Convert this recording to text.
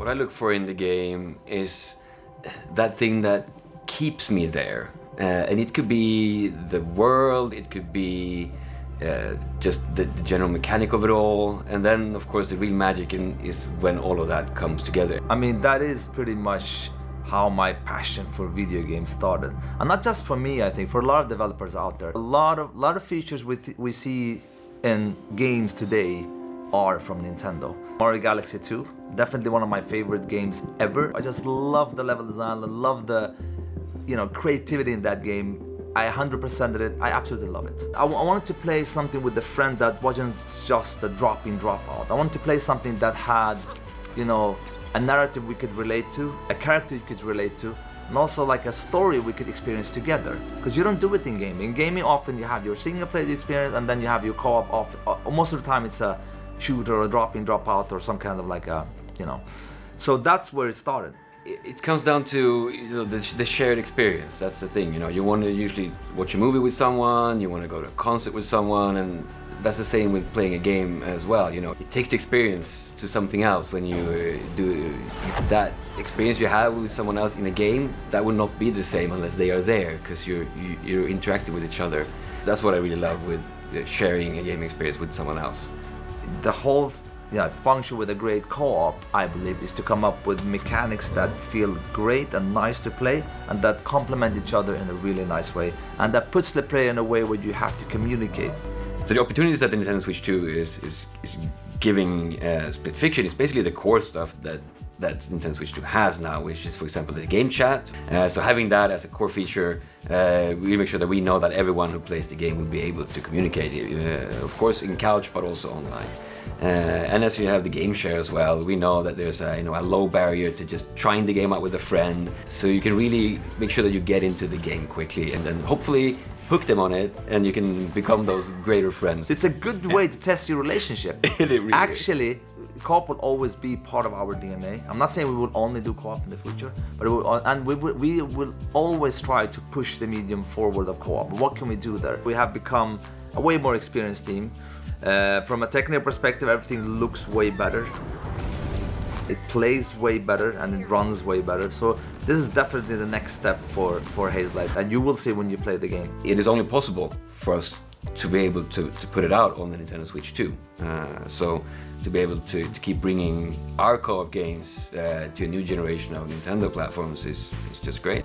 What I look for in the game is that thing that keeps me there. And it could be the world, it could be just the general mechanic of it all. And then, of course, the real magic is when all of that comes together. I mean, that is pretty much how my passion for video games started. And not just for me, I think, for a lot of developers out there. A lot of features we see in games today are from Nintendo. Mario Galaxy 2, definitely one of my favorite games ever. I just love the level design, I love the creativity in that game. I 100%ed it, I absolutely love it. I wanted to play something with a friend that wasn't just a drop-in, drop-out. I wanted to play something that had, a narrative we could relate to, a character you could relate to, and also like a story we could experience together. Because you don't do it in gaming. In gaming, often you have your single-player experience, and then you have your co-op. Most of the time, it's a shooter or a drop-in, drop-out, or some kind of like a, So that's where it started. It comes down to the shared experience. That's the thing. You want to usually watch a movie with someone, you want to go to a concert with someone, and that's the same with playing a game as well. It takes experience to something else when you do that experience you have with someone else in a game. That would not be the same unless they are there, because you're interacting with each other. That's what I really love with sharing a game experience with someone else. The whole function with a great co-op, I believe, is to come up with mechanics that feel great and nice to play, and that complement each other in a really nice way, and that puts the player in a way where you have to communicate. So the opportunities that the Nintendo Switch 2 is giving Split Fiction is basically the core stuff that Nintendo Switch 2 has now, which is, for example, the game chat. So having that as a core feature, we make sure that we know that everyone who plays the game will be able to communicate, of course in couch, but also online. And as you have the game share as well, we know that there's a low barrier to just trying the game out with a friend. So you can really make sure that you get into the game quickly, and then hopefully hook them on it, and you can become those greater friends. It's a good way to test your relationship. It really Actually, is. Co-op will always be part of our DNA. I'm not saying we will only do co-op in the future, but we will always try to push the medium forward of co-op. What can we do there? We have become a way more experienced team. From a technical perspective, everything looks way better. It plays way better and it runs way better. So this is definitely the next step for Hazelight, and you will see when you play the game. It is only possible for us to be able to put it out on the Nintendo Switch 2. So to be able to keep bringing our co-op games to a new generation of Nintendo platforms is just great.